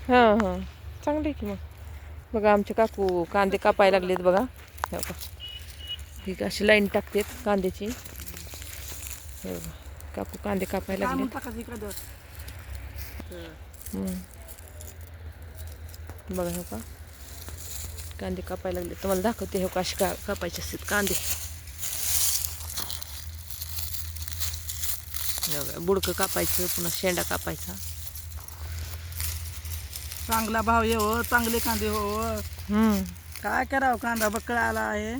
हां हां चांगले की मग. बघा आमचे काकू कांदे कापायला लागलेत बघा. हे बघा ठीक अशी लाईन टाकतेत कांद्याची. हे बघा काकू कांदे कापायला लागलेत. बघा हे का कांदे कापायला लागले. तुम्हाला दाखवते हे कशी कापायचे असतात कांदे. बुडकं कापायचं पुन्हा शेंडा कापायचा. चांगला भाव ये हो, चांगले कांदे हो. काय करावं, कांदा बकळा आला आहे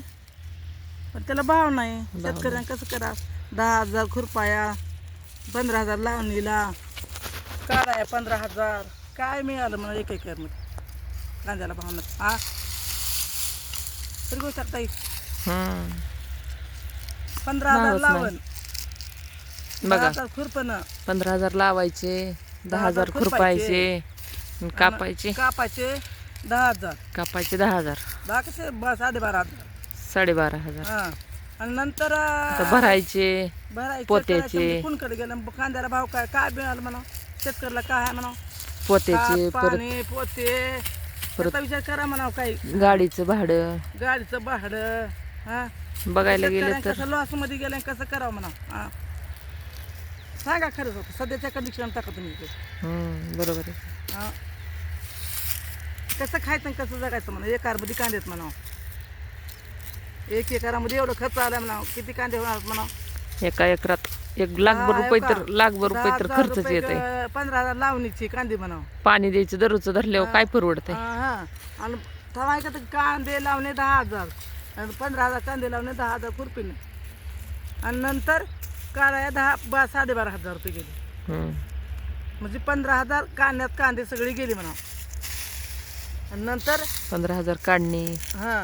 पण त्याला भाव नाही. शेतकऱ्यांना कसं करा, 10,000 खुरपाया, 15,000 लावणीला, काढाया 15,000. काय मिळालं मला एक एकर मध्ये कांद्याला भाव नाही. हा तरी गोष्ट ताई 15,000 लावण, बघा 10,000 खुरपण, 15,000 लावायचे, 10,000 खुरपायचे, कापायचे 10,000, कापायचे 10,000, बाकीचे 12,500. 12,500. हा आणि नंतर भरायचे भरायचे, पोत्याचे. कुणकडे गेलं कांद्याला भाव काय काय मिळालं म्हणा, शेतकऱ्याला काय आहे म्हणा, पोत्याचे पाणी पोते परत विचार करा म्हणा. काही गाडीचं भाडं, गाडीचं भाडं, हा बघायला गेलं तर कसं लॉस मध्ये गेलं कसं करावं म्हणा. हा सांगा खरंच होतं सध्याच्या कंडिशन टाका तुम्ही. बरोबर आहे. हा कसं खायचं आणि कसं जगायचं म्हणा. एकरमध्ये कांदेत म्हणा, 1 एकरामध्ये एवढं खर्च आला म्हणा, किती कांदे होणार म्हणा. एका एकरात 1,00,000 रुपये तर लाखभर रुपये तर खर्चच येते. 15,000 लावणीची कांदे म्हणा. पाणी द्यायचं दररोजचं धरल्यावर काय परवडतंय. हा आणि तेव्हा का कांदे लावणे 10,000 आणि 15,000 कांदे लावणे 10,000 खुरपीने आणि नंतर काढाया 12,500 रुपये गेले. म्हणजे 15,000 कांद्यात कांदे सगळे गेले म्हणा. आणि नंतर 15,000 काढणे, हा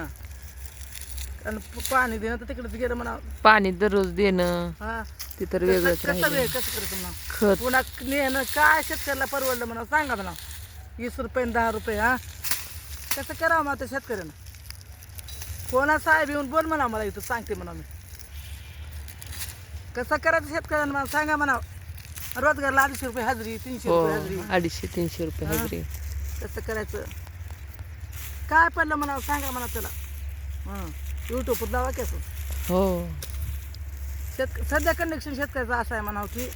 आणि पाणी देणं तर तिकडेच गेलं म्हणा. पाणी दररोज देणं हा ते तर वेगळंच कसं राहिलं. कसं करायचं म्हणा. खत पुन्हा नेणं काय शेतकऱ्याला परवडलं म्हणा, सांगा म्हणा. 20 रुपये आणि 10 रुपये. हा कसं करावं मग शेतकऱ्यानं. कोणा साहेब येऊन बोल म्हणा मला, इथं सांगते म्हणा मी कसं करायचं शेतकऱ्यांना मला सांगा म्हणा. रोजगारला 250 रुपये हजरी, 300 रुपये हजरी. 250-300 रुपये हजरी. कसं करायचं, काय पडलं म्हणा सांगा म्हणा त्याला. यूट्यूबवर लावा कसं. हो सध्या कंडिशन शेतकऱ्याचं असं आहे म्हणावं की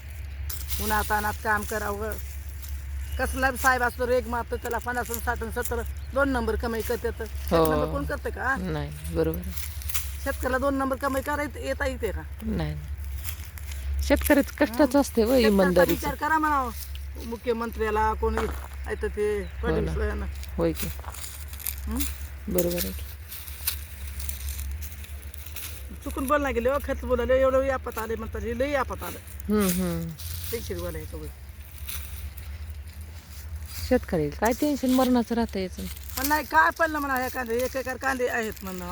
उन्हात अनात काम करावं. कसला साहेब असतो रेग मारतो त्याला 50 60 70 2 नंबर कमाई करतात. 1 नंबर कोण करते का. नाही बरोबर आहे. शेतकऱ्याला 2 नंबर कमाई करायचं येता येते का. नाही शेतकऱ्याचं कष्टाचं असते व शेतकऱ्याचा इमानदारीचं. विचार करा म्हणावं. मुख्यमंत्र्याला कोणी ऐकतं ते फडणवीस. होय की बरोबर आहे की. चुकून बोलला गेले हो, खर्च बोलायला एवढं यापात आले म्हणतात. हे लई यापात आलं. टेन्शन बोलायचं वय. शेतकरी काय टेन्शन मरणाचं राहतं याचं. पण नाही काय पडलं म्हणा. हे कांदे 1 एकर कांदे आहेत म्हणणं.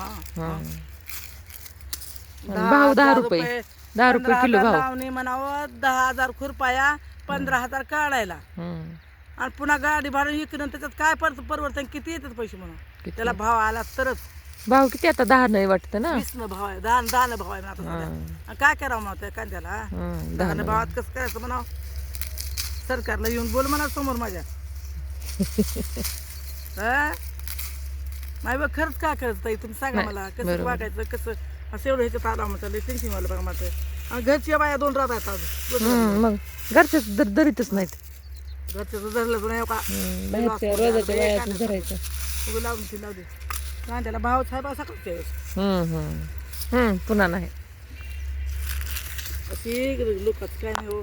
भाव 10 रुपये 10 रुपये किलो भाव. लावणी म्हणावं 10,000 खुरपाया, 15,000 काढायला आणि पुन्हा गाडी भाडं इकडून त्याच्यात काय परवडतं. किती येतात पैसे म्हणा. त्याला भाव आला तरच. भाव किती आता 10 नाही वाटतं ना. 20 भाव आहे, 10 भाव आहे ना आता सध्या. काय करावं म्हणा त्या कांद्याला. 10 भावात कसं करायचं म्हणा. सरकारला येऊन बोल म्हणा समोर माझ्या. नाही बघ खरंच काय करायचं ताई तुम्ही सांगा मला. कसं वागायचं कसं. असं एवढं ह्याच्यात आला म्हणतात टेन्शन वाला बघा माझं. आणि घरच्या बाया 2 राहत आहेत अजून. मग घरच्याच दरीतच नाहीत. घरच्याचं धरलं नाही का रोजाच्या बायाचं धरायचं. लावून ती लावली कांद्याला भाव साहेब असा करते. पुन्हा नाही अशी लोकात काय नाही हो.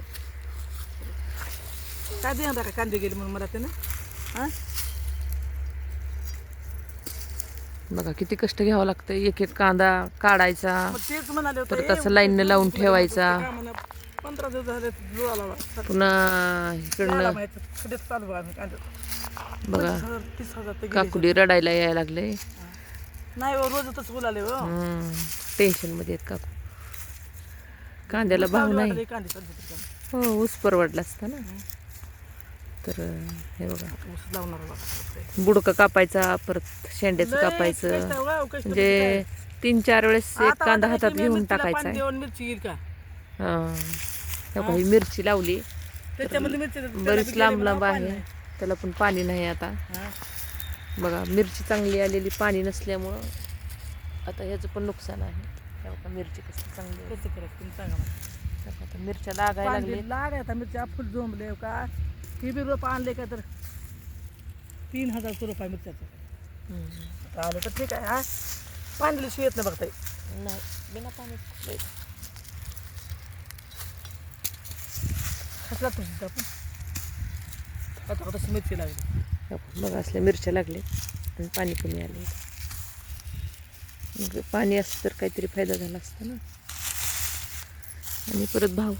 काय देणार का कांदे गेले म्हणून मला ते ना. हा बघा किती कष्ट घ्यावं लागतं. एक एक कांदा काढायचा, तेच म्हणाले तर तसं लाईनने लावून ठेवायचा. 15 दिवस झाले पुन्हा इकडनं चालू आहे कांदे. बघा 30,000 काकुडी रडायला यायला लागले. नाही हो रोजच बोलाले हो. टेन्शन मध्ये आहेत काकू. कांद्याला भाव नाही. हो ऊस परवडला असता ना. तर हे बघा बुडकं कापायचा, परत शेंड्याचं कापायचं. म्हणजे 3-4 वेळेस एक कांदा हातात घेऊन टाकायचा आहे. ही मिरची लावली त्याच्यामध्ये बरीच लांब लांब आहे. त्याला पण पाणी नाही आता. हा बघा मिरची चांगली आलेली, पाणी नसल्यामुळं आता ह्याचं पण नुकसान आहे. हे बघा मिरची कसं चांगली आहे. कसं करायचं तुम्ही सांगा मला. तर आता मिरच्या लागायला लागले. पाणी लागायचा मिरच्या फुल जोंबले का ही बी रोप आणले का तर 3,000 रुपये मिरच्याचं आलं तर ठीक आहे. हा पाणी शिव येत नाही बघताय. नाही बिना पाणी कसला तुमचं आपण आता तशी मिरची लागली. बघा असल्या मिरच्या लागल्या आणि पाणी कमी आले. मग पाणी असतं तर काहीतरी फायदा झाला असता ना. आणि परत भाव,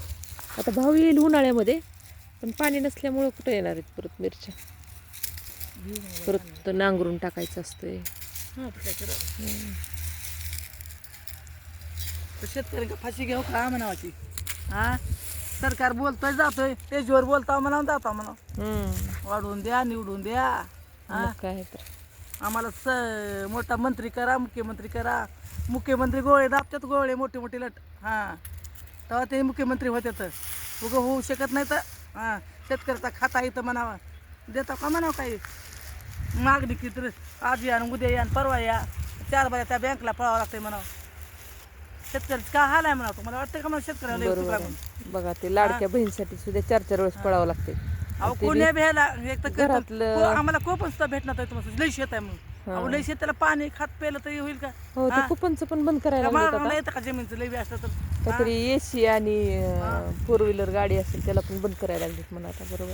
आता भाव येईल उन्हाळ्यामध्ये, पण पाणी नसल्यामुळं कुठं येणार आहेत परत मिरच्या. परत नांगरून टाकायचं असतंय. हां काय करावं. तर शेतकऱ्यांना फाशी घेऊ का म्हणावाची. हा सरकार बोलतोय जातोय, स्टेजवर बोलता म्हणा जाता म्हणा, वाढवून द्या निवडून द्या. हा मग काय तर आम्हाला मोठा मंत्री करा, मुख्यमंत्री करा. मुख्यमंत्री गोळे दाबतात, गोळे मोठे मोठे लट. हां तेव्हा ते मुख्यमंत्री होते तर उगं होऊ शकत नाही. तर हां शेतकऱ्याचा खाता इथं म्हणावा देता का म्हणावं काही मागणी की तर आज या उद्या या परवा या 4 बाया त्या बँकला पळावं लागतंय म्हणावं. शेतकऱ्याचं का हाल आहे म्हणावं. तुम्हाला वाटतं का मला शेतकऱ्याला बरोबर आहे. बघा ते लाडक्या बहिणीसाठी सुद्धा 4-4 वेळेस पळावं लागते. अहो कोण्या भ्यायला एक तर घरातलं आम्हाला कोपन सुद्धा भेटणार आहे तुम्हाला लई शेत आहे म्हणून. अहो लई शेत त्याला पाणी खात प्यायलं तरी होईल का. हो ते कुपनचं पण बंद करायला लागलेत मला आता. येतं का जमीनचं लई असलं तर. काहीतरी एसी आणि 4 व्हीलर गाडी असेल त्याला पण बंद करायला लागलीत म्हणा आता. बरोबर.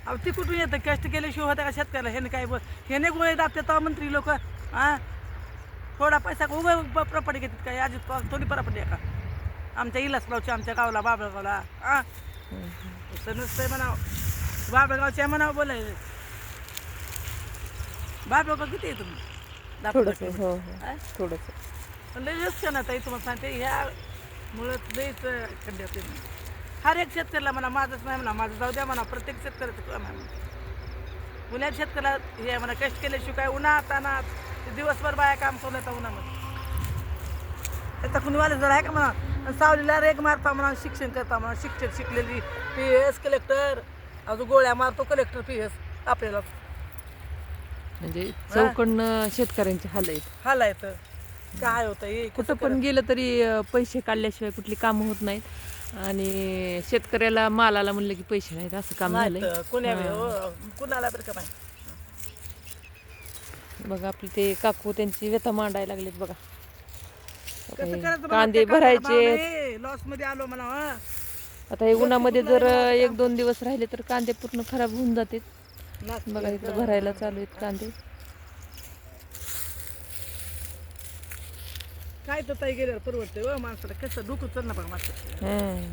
अहो ती कुठून येतं कष्ट केल्याशिवाय होत्या का शेतकऱ्याला. हे काय हे नाही गोळे दाबतात तेव्हा मंत्री लोक. हां थोडा पैसा उभं प्रॉपर्टी घेतात काय अजित थोडी प्रॉपर्टी आहे का आमच्या इलासगावची, आमच्या गावला बाबळगावला. हां असं नसतंय म्हणावं. बाबळगावच्या म्हणावं बोलायचं. बाबळगाव किती आहे तुम्ही थोडंसं हो थोडंसं पण लई लक्षण आहे तुम्हाला सांगते. ह्या मुळात लईच खंड होते. हर एक शेतकऱ्याला म्हणा माझंच नाही म्हणा, माझं जाऊ द्या म्हणा, प्रत्येक शेतकऱ्याचं काम आहे म्हणा. पुण्यात शेतकऱ्याला हे म्हणा कष्ट केल्याशिवाय काय उन्हात अनात दिवसभर बाया काम करून येतात उन्हामध्ये. त्याचा कुणी वाले जर आहे का म्हणा. सावलीला रेग मारता म्हणा, शिक्षण करता म्हणा, शिक्षण शिकलेली PS कलेक्टर अजून गोळ्या मारतो कलेक्टर PS आपल्याला. म्हणजे चौकडनं शेतकऱ्यांचे हाल आहेत. हाल आहे तर काय होतं हे कुठं पण गेलं तरी पैसे काढल्याशिवाय कुठली कामं होत नाहीत. आणि शेतकऱ्याला मालाला म्हणलं की पैसे नाहीत असं काम झालंय. कोण्या कुणाला बरं का नाही. बघा आपले ते काकू त्यांची व्यथा मांडायला लागलेत बघा. कसं करायचं कांदे भरायचे. लॉस मध्ये आलो म्हणा. आता हे उन्हामध्ये जर 1-2 दिवस राहिले तर कांदे पूर्ण खराब होऊन जाते. बघा इकडे भरायला चालू आहेत कांदे. काय तर ताई गेल्यावर परवडते व माणसाला कसं डोकं चालणार बघा माणसाचं.